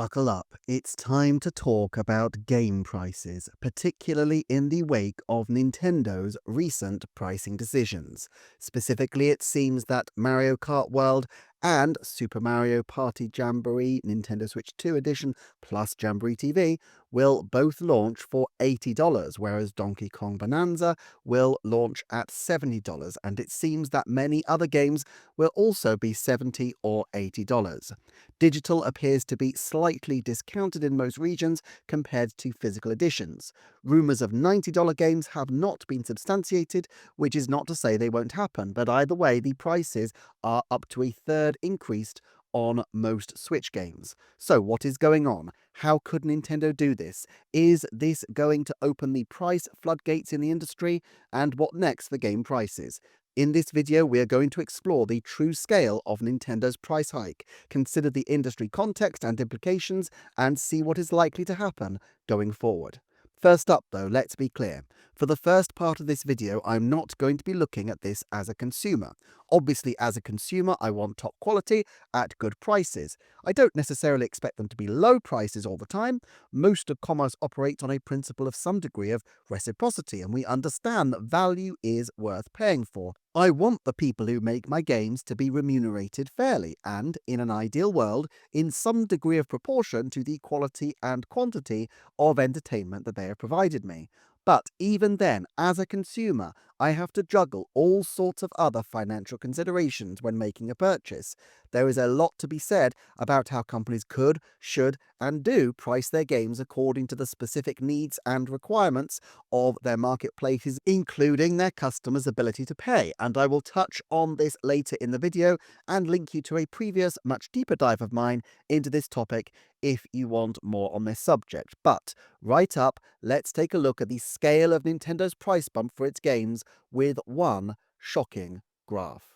Buckle up, it's time to talk about game prices, particularly in the wake of Nintendo's recent pricing decisions. Specifically, it seems that Mario Kart World and Super Mario Party Jamboree Nintendo Switch 2 Edition plus Jamboree TV will both launch for $80, whereas Donkey Kong Bonanza will launch at $70, and it seems that many other games will also be $70 or $80. Digital appears to be slightly discounted in most regions compared to physical editions. Rumours of $90 games have not been substantiated, which is not to say they won't happen, but either way, the prices are up to a third increased on most Switch games. So what is going on? How could Nintendo do this? Is this going to open the price floodgates in the industry? And what next for game prices? In this video, we are going to explore the true scale of Nintendo's price hike, consider the industry context and implications, and see what is likely to happen going forward. First up though, let's be clear. For the first part of this video, I'm not going to be looking at this as a consumer. Obviously, as a consumer, I want top quality at good prices. I don't necessarily expect them to be low prices all the time. Most of commerce operates on a principle of some degree of reciprocity, and we understand that value is worth paying for. I want the people who make my games to be remunerated fairly and, in an ideal world, in some degree of proportion to the quality and quantity of entertainment that they have provided me. But even then, as a consumer, I have to juggle all sorts of other financial considerations when making a purchase. There is a lot to be said about how companies could, should, and do price their games according to the specific needs and requirements of their marketplaces, including their customers' ability to pay. And I will touch on this later in the video and link you to a previous, much deeper dive of mine into this topic if you want more on this subject. But right up, let's take a look at the scale of Nintendo's price bump for its games with one shocking graph.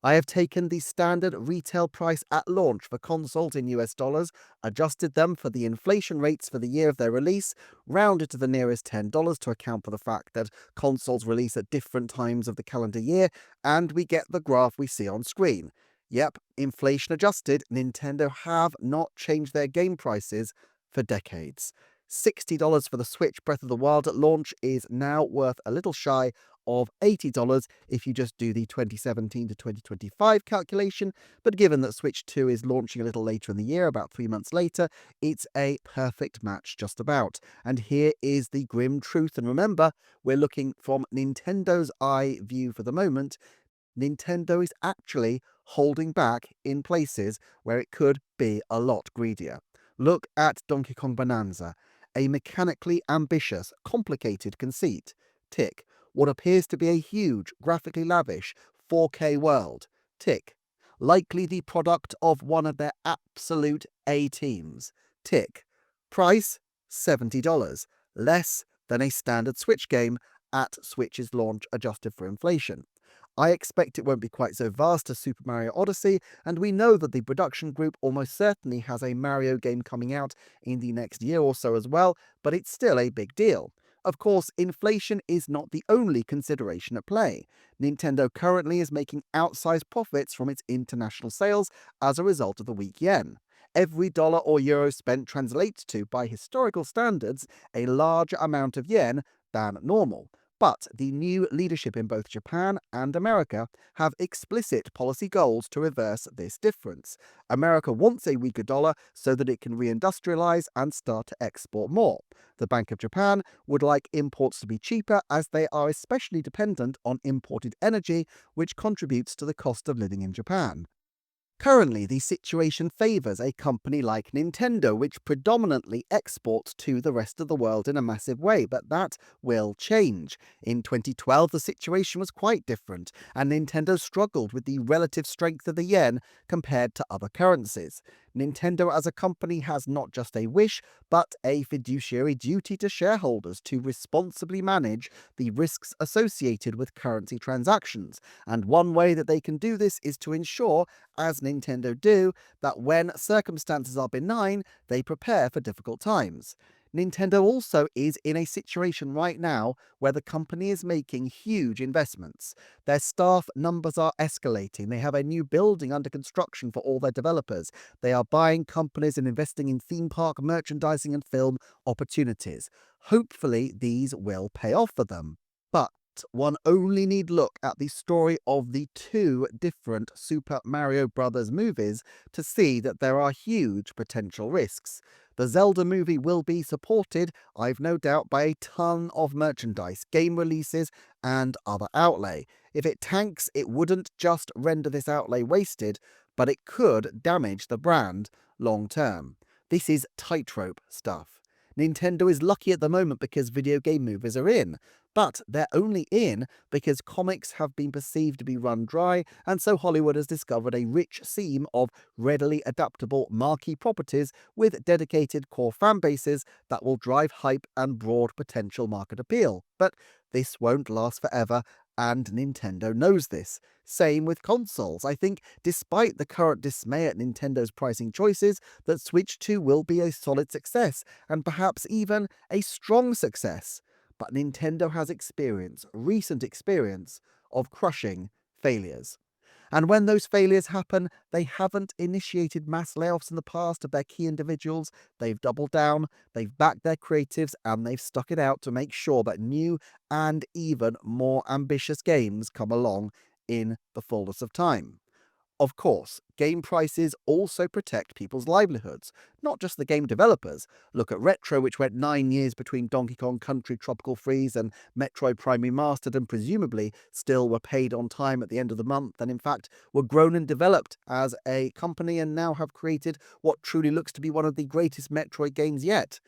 I have taken the standard retail price at launch for consoles in US dollars, adjusted them for the inflation rates for the year of their release, rounded to the nearest $10 to account for the fact that consoles release at different times of the calendar year, and we get the graph we see on screen. Yep, inflation adjusted, Nintendo have not changed their game prices for decades. $60 for the Switch Breath of the Wild at launch is now worth a little shy of $80 if you just do the 2017 to 2025 calculation, but given that Switch 2 is launching a little later in the year, about 3 months later, it's a perfect match just about. And here is the grim truth, and remember, we're looking from Nintendo's eye view for the moment. Nintendo is actually holding back in places where it could be a lot greedier. Look at Donkey Kong Bonanza, a mechanically ambitious, complicated conceit. Tick. What appears to be a huge, graphically lavish 4K world. Tick. Likely the product of one of their absolute A teams. Tick. Price $70, less than a standard Switch game at Switch's launch adjusted for inflation. I expect it won't be quite so vast as Super Mario Odyssey, and we know that the production group almost certainly has a Mario game coming out in the next year or so as well, but it's still a big deal. Of course, inflation is not the only consideration at play. Nintendo currently is making outsized profits from its international sales as a result of the weak yen. Every dollar or euro spent translates to, by historical standards, a larger amount of yen than normal. But the new leadership in both Japan and America have explicit policy goals to reverse this difference. America wants a weaker dollar so that it can reindustrialize and start to export more. The Bank of Japan would like imports to be cheaper as they are especially dependent on imported energy, which contributes to the cost of living in Japan. Currently, the situation favours a company like Nintendo, which predominantly exports to the rest of the world in a massive way, but that will change. In 2012, the situation was quite different, and Nintendo struggled with the relative strength of the yen compared to other currencies. Nintendo as a company has not just a wish, but a fiduciary duty to shareholders to responsibly manage the risks associated with currency transactions, and one way that they can do this is to ensure, as Nintendo do, that when circumstances are benign, they prepare for difficult times. Nintendo also is in a situation right now where the company is making huge investments. Their staff numbers are escalating. They have a new building under construction for all their developers. They are buying companies and investing in theme park merchandising and film opportunities. Hopefully, these will pay off for them. But one only need look at the story of the two different Super Mario Bros. Movies to see that there are huge potential risks. The Zelda movie will be supported, I've no doubt, by a ton of merchandise, game releases, and other outlay. If it tanks, it wouldn't just render this outlay wasted, but it could damage the brand long term. This is tightrope stuff. Nintendo is lucky at the moment because video game movies are in, but they're only in because comics have been perceived to be run dry, and so Hollywood has discovered a rich seam of readily adaptable marquee properties with dedicated core fan bases that will drive hype and broad potential market appeal. But this won't last forever, and Nintendo knows this. Same with consoles. I think, despite the current dismay at Nintendo's pricing choices, that Switch 2 will be a solid success, and perhaps even a strong success. But Nintendo has recent experience, of crushing failures. And when those failures happen, they haven't initiated mass layoffs in the past of their key individuals. They've doubled down, they've backed their creatives, and they've stuck it out to make sure that new and even more ambitious games come along in the fullness of time. Of course, game prices also protect people's livelihoods, not just the game developers. Look at Retro, which went 9 years between Donkey Kong Country Tropical Freeze and Metroid Prime Remastered, and presumably still were paid on time at the end of the month, and in fact were grown and developed as a company and now have created what truly looks to be one of the greatest Metroid games yet.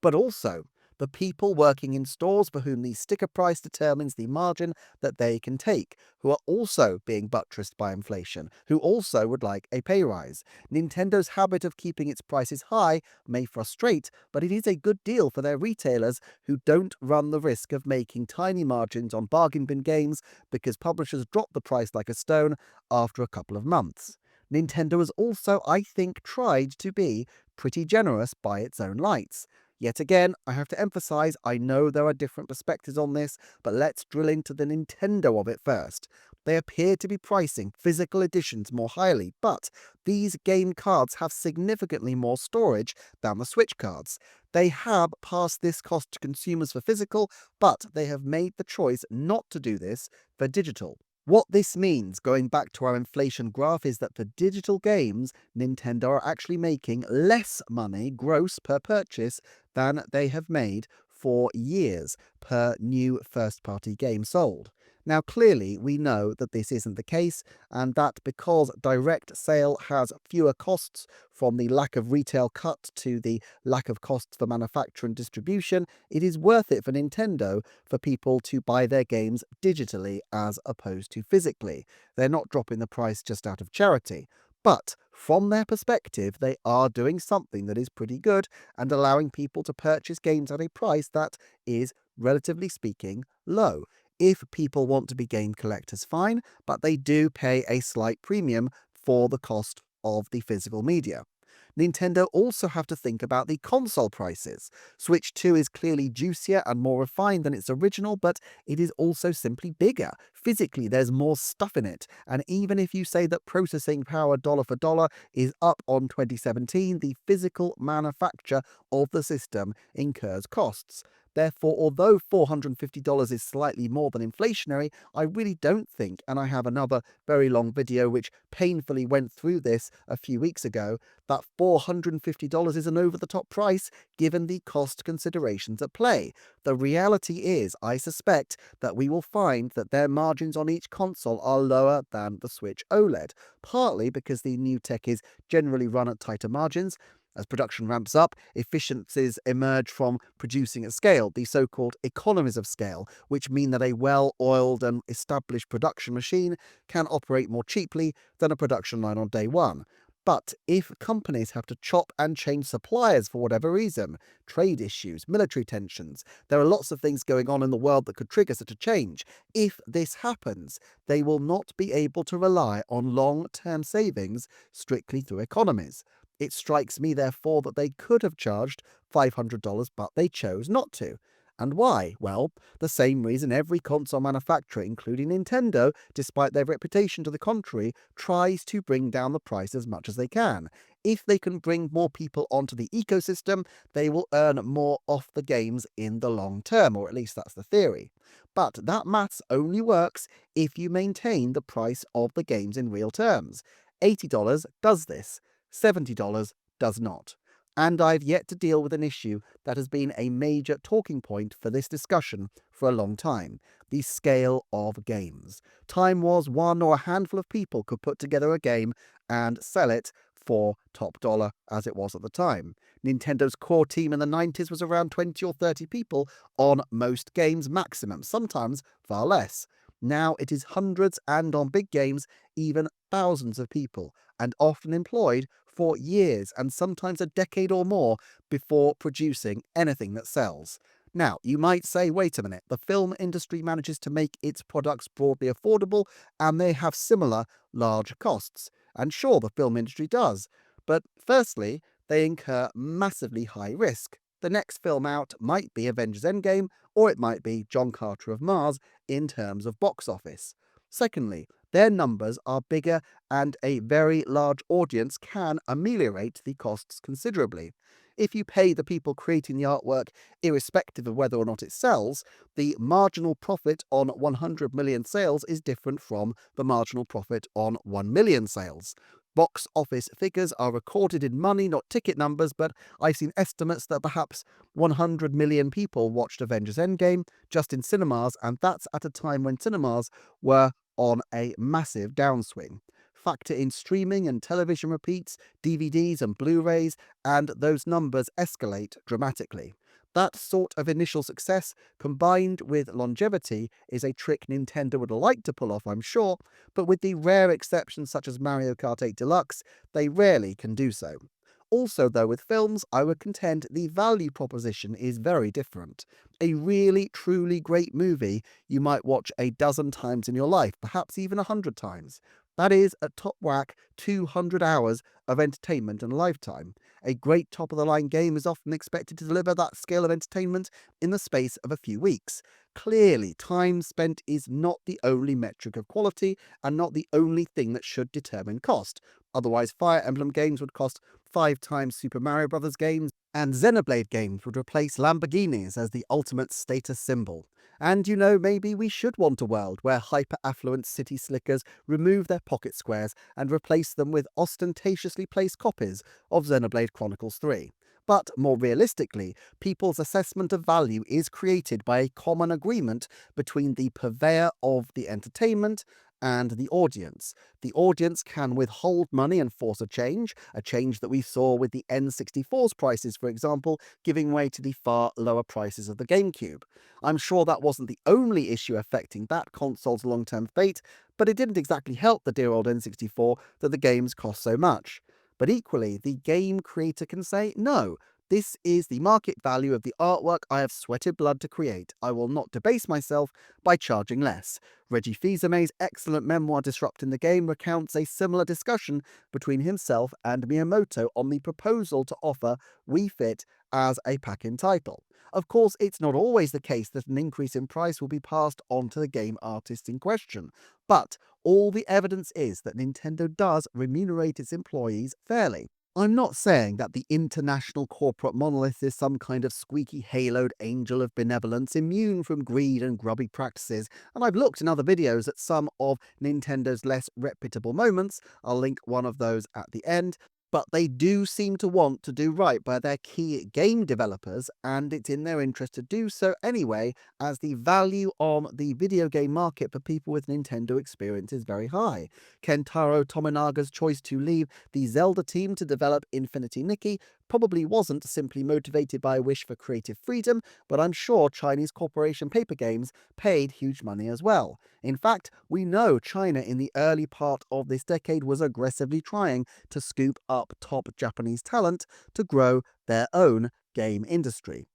But also, the people working in stores for whom the sticker price determines the margin that they can take, who are also being buttressed by inflation, who also would like a pay rise. Nintendo's habit of keeping its prices high may frustrate, but it is a good deal for their retailers who don't run the risk of making tiny margins on bargain bin games because publishers drop the price like a stone after a couple of months. Nintendo has also, I think, tried to be pretty generous by its own lights. Yet again, I have to emphasize, I know there are different perspectives on this, but let's drill into the Nintendo of it first. They appear to be pricing physical editions more highly, but these game cards have significantly more storage than the Switch cards. They have passed this cost to consumers for physical, but they have made the choice not to do this for digital. What this means, going back to our inflation graph, is that for digital games, Nintendo are actually making less money gross per purchase than they have made for years per new first-party game sold. Now, clearly, we know that this isn't the case, and that because direct sale has fewer costs, from the lack of retail cut to the lack of costs for manufacture and distribution, it is worth it for Nintendo for people to buy their games digitally as opposed to physically. They're not dropping the price just out of charity. But from their perspective, they are doing something that is pretty good and allowing people to purchase games at a price that is, relatively speaking, low. If people want to be game collectors, fine, but they do pay a slight premium for the cost of the physical media. Nintendo also have to think about the console prices. Switch 2 is clearly juicier and more refined than its original, but it is also simply bigger. Physically, there's more stuff in it, and even if you say that processing power dollar for dollar is up on 2017, the physical manufacture of the system incurs costs. Therefore, although $450 is slightly more than inflationary, I really don't think, and I have another very long video which painfully went through this a few weeks ago, that $450 is an over-the-top price given the cost considerations at play. The reality is, I suspect, that we will find that their margins on each console are lower than the Switch OLED, partly because the new tech is generally run at tighter margins. As production ramps up, efficiencies emerge from producing at scale, the so-called economies of scale, which mean that a well-oiled and established production machine can operate more cheaply than a production line on day one. But if companies have to chop and change suppliers for whatever reason, trade issues, military tensions, there are lots of things going on in the world that could trigger such a change. If this happens, they will not be able to rely on long-term savings strictly through economies. It strikes me, therefore, that they could have charged $500, but they chose not to. And why? Well, the same reason every console manufacturer, including Nintendo, despite their reputation to the contrary, tries to bring down the price as much as they can. If they can bring more people onto the ecosystem, they will earn more off the games in the long term, or at least that's the theory. But that maths only works if you maintain the price of the games in real terms. $80 does this, $70 does not. And I've yet to deal with an issue that has been a major talking point for this discussion for a long time: the scale of games. Time was one or a handful of people could put together a game and sell it for top dollar, as it was at the time. Nintendo's core team in the 90s was around 20 or 30 people on most games maximum, sometimes far less. Now it is hundreds, and on big games, even thousands of people, and often employed for years and sometimes a decade or more before producing anything that sells. Now, you might say, wait a minute, the film industry manages to make its products broadly affordable and they have similar large costs. And sure, the film industry does. But firstly, they incur massively high risk. The next film out might be Avengers Endgame, or it might be John Carter of Mars in terms of box office. Secondly, their numbers are bigger and a very large audience can ameliorate the costs considerably. If you pay the people creating the artwork, irrespective of whether or not it sells, the marginal profit on 100 million sales is different from the marginal profit on 1 million sales. Box office figures are recorded in money, not ticket numbers, but I've seen estimates that perhaps 100 million people watched Avengers Endgame just in cinemas, and that's at a time when cinemas were on a massive downswing. Factor in streaming and television repeats, DVDs and Blu-rays, and those numbers escalate dramatically. That sort of initial success, combined with longevity, is a trick Nintendo would like to pull off, I'm sure, but with the rare exceptions such as Mario Kart 8 Deluxe, they rarely can do so. Also, though, with films, I would contend the value proposition is very different. A really, truly great movie you might watch a dozen times in your life, perhaps even 100 times. That is, at top whack, 200 hours of entertainment in a lifetime. A great top-of-the-line game is often expected to deliver that scale of entertainment in the space of a few weeks. Clearly, time spent is not the only metric of quality and not the only thing that should determine cost. Otherwise, Fire Emblem games would cost 5 times Super Mario Bros. Games, and Xenoblade games would replace Lamborghinis as the ultimate status symbol. And maybe we should want a world where hyper-affluent city slickers remove their pocket squares and replace them with ostentatiously placed copies of Xenoblade Chronicles 3. But more realistically, people's assessment of value is created by a common agreement between the purveyor of the entertainment and the audience. The audience can withhold money and force a change that we saw with the N64's prices, for example, giving way to the far lower prices of the GameCube. I'm sure that wasn't the only issue affecting that console's long-term fate, but it didn't exactly help the dear old N64 that the games cost so much. But equally, the game creator can say, no, this is the market value of the artwork I have sweated blood to create. I will not debase myself by charging less. Reggie Fils-Aimé's excellent memoir Disrupting the Game recounts a similar discussion between himself and Miyamoto on the proposal to offer Wii Fit as a pack-in title. Of course, it's not always the case that an increase in price will be passed on to the game artists in question, but all the evidence is that Nintendo does remunerate its employees fairly. I'm not saying that the international corporate monolith is some kind of squeaky haloed angel of benevolence immune from greed and grubby practices, and I've looked in other videos at some of Nintendo's less reputable moments. I'll link one of those at the end. But they do seem to want to do right by their key game developers, and it's in their interest to do so anyway, as the value on the video game market for people with Nintendo experience is very high. Kentaro Tominaga's choice to leave the Zelda team to develop Infinity Nikki probably wasn't simply motivated by a wish for creative freedom, but I'm sure Chinese corporation Paper Games paid huge money as well. In fact, we know China in the early part of this decade was aggressively trying to scoop up top Japanese talent to grow their own game industry.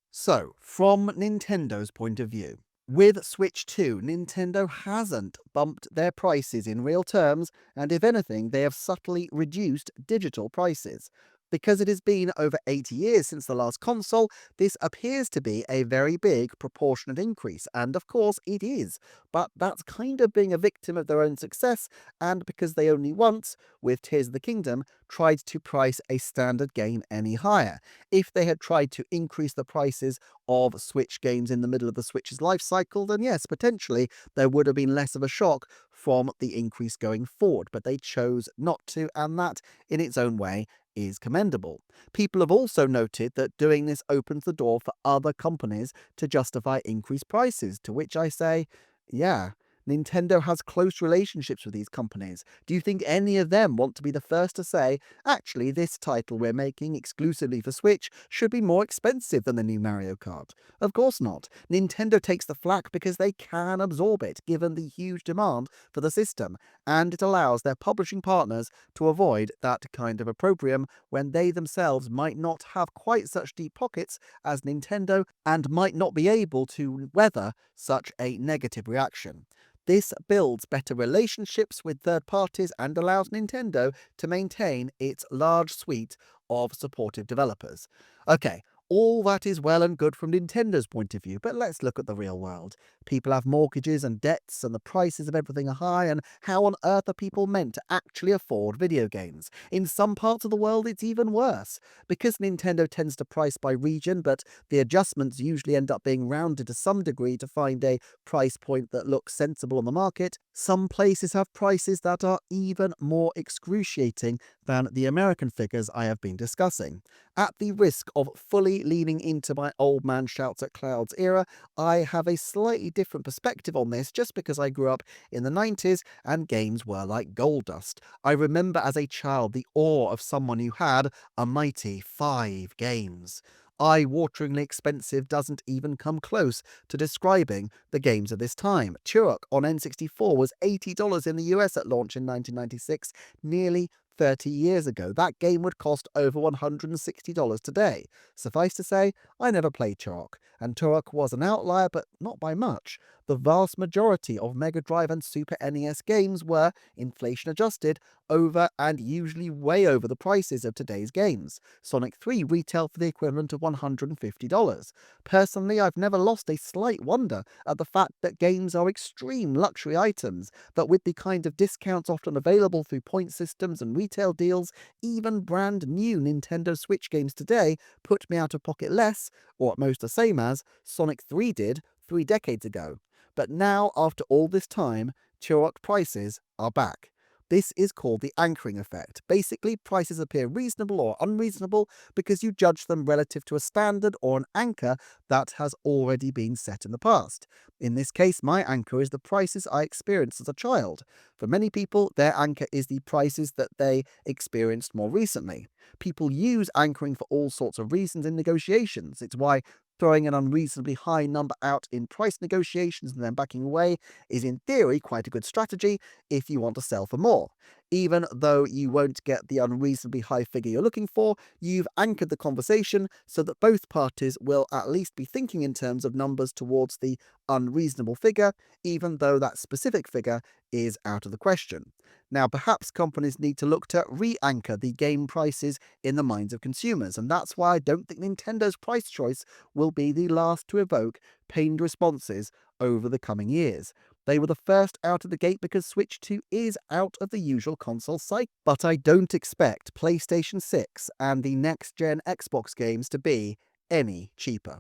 So, from Nintendo's point of view, With Switch 2, Nintendo hasn't bumped their prices in real terms, and if anything, they have subtly reduced digital prices. Because it has been over 80 years since the last console, this appears to be a very big proportionate increase, and of course it is. But that's kind of being a victim of their own success, and because they only once, with Tears of the Kingdom, tried to price a standard game any higher. If they had tried to increase the prices of Switch games in the middle of the Switch's life cycle, then yes, potentially there would have been less of a shock from the increase going forward. But they chose not to, and that, in its own way, is commendable. People have also noted that doing this opens the door for other companies to justify increased prices, to which I say, yeah. Nintendo has close relationships with these companies. Do you think any of them want to be the first to say, actually, this title we're making exclusively for Switch should be more expensive than the new Mario Kart? Of course not. Nintendo takes the flak because they can absorb it, given the huge demand for the system, and it allows their publishing partners to avoid that kind of opprobrium when they themselves might not have quite such deep pockets as Nintendo and might not be able to weather such a negative reaction. This builds better relationships with third parties and allows Nintendo to maintain its large suite of supportive developers. Okay, all that is well and good from Nintendo's point of view, but let's look at the real world. People have mortgages and debts, and the prices of everything are high, and how on earth are people meant to actually afford video games? In some parts of the world, it's even worse. Because Nintendo tends to price by region, but the adjustments usually end up being rounded to some degree to find a price point that looks sensible on the market, some places have prices that are even more excruciating than the American figures I have been discussing. At the risk of fully leaning into my old man shouts at clouds era, I have a slightly different perspective on this just because I grew up in the 90s and games were like gold dust. I remember as a child the awe of someone who had a mighty 5 games. Eye-wateringly expensive doesn't even come close to describing the games of this time. Turok on N64 was $80 in the US at launch in 1996, nearly 30 years ago. That game would cost over $160 today. Suffice to say, I never played Turok, and Turok was an outlier, but not by much. The vast majority of Mega Drive and Super NES games were, inflation adjusted, over and usually way over the prices of today's games. Sonic 3 retailed for the equivalent of $150. Personally, I've never lost a slight wonder at the fact that games are extreme luxury items, but with the kind of discounts often available through point systems and retail deals, even brand new Nintendo Switch games today put me out of pocket less, or at most the same as, Sonic 3 did 3 decades ago. But now, after all this time, Turok prices are back. This is called the anchoring effect. Basically, prices appear reasonable or unreasonable because you judge them relative to a standard or an anchor that has already been set in the past. In this case, my anchor is the prices I experienced as a child. For many people, their anchor is the prices that they experienced more recently. People use anchoring for all sorts of reasons in negotiations. It's why throwing an unreasonably high number out in price negotiations and then backing away is in theory quite a good strategy if you want to sell for more. Even though you won't get the unreasonably high figure you're looking for, you've anchored the conversation so that both parties will at least be thinking in terms of numbers towards the unreasonable figure, even though that specific figure is out of the question. Now, perhaps companies need to look to re-anchor the game prices in the minds of consumers, and that's why I don't think Nintendo's price choice will be the last to evoke pained responses over the coming years. They were the first out of the gate because Switch 2 is out of the usual console cycle. But I don't expect PlayStation 6 and the next-gen Xbox games to be any cheaper.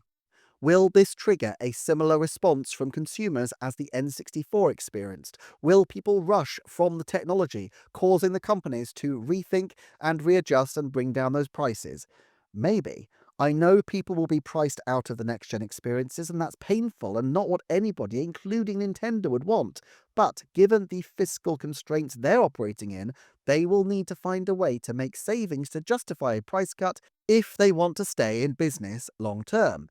Will this trigger a similar response from consumers as the N64 experienced? Will people rush from the technology, causing the companies to rethink and readjust and bring down those prices? Maybe. I know people will be priced out of the next-gen experiences, and that's painful and not what anybody, including Nintendo, would want. But given the fiscal constraints they're operating in, they will need to find a way to make savings to justify a price cut if they want to stay in business long term.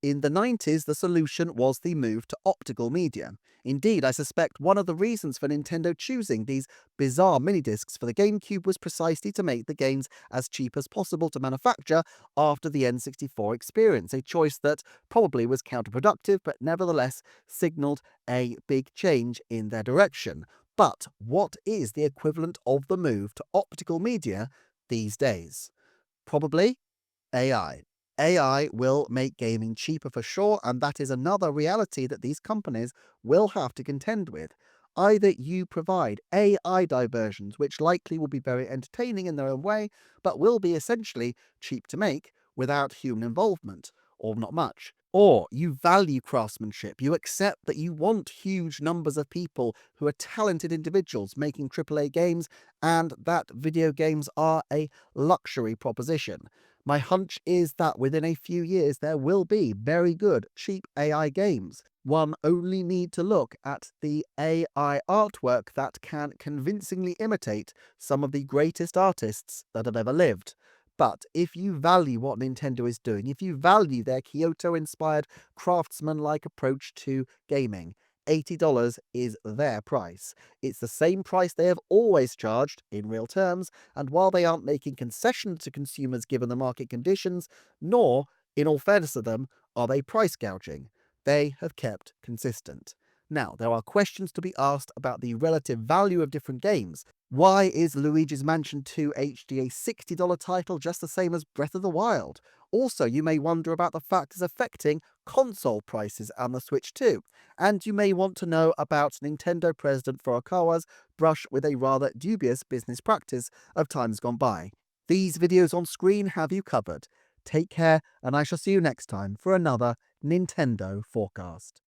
In the 90s, the solution was the move to optical media. Indeed, I suspect one of the reasons for Nintendo choosing these bizarre mini-discs for the GameCube was precisely to make the games as cheap as possible to manufacture after the N64 experience, a choice that probably was counterproductive but nevertheless signaled a big change in their direction. But what is the equivalent of the move to optical media these days? Probably AI. AI will make gaming cheaper for sure, and that is another reality that these companies will have to contend with. Either you provide AI diversions, which likely will be very entertaining in their own way, but will be essentially cheap to make without human involvement, or not much. Or you value craftsmanship. You accept that you want huge numbers of people who are talented individuals making AAA games, and that video games are a luxury proposition. My hunch is that within a few years there will be very good, cheap AI games. One only need to look at the AI artwork that can convincingly imitate some of the greatest artists that have ever lived. But if you value what Nintendo is doing, if you value their Kyoto-inspired craftsman-like approach to gaming, $80 is their price. It's the same price they have always charged in real terms, and while they aren't making concessions to consumers given the market conditions, nor, in all fairness to them, are they price gouging. They have kept consistent. Now, there are questions to be asked about the relative value of different games. Why is Luigi's Mansion 2 HD a $60 title just the same as Breath of the Wild? Also, you may wonder about the factors affecting console prices and the Switch too. And you may want to know about Nintendo President Furukawa's brush with a rather dubious business practice of times gone by. These videos on screen have you covered. Take care, and I shall see you next time for another Nintendo Forecast.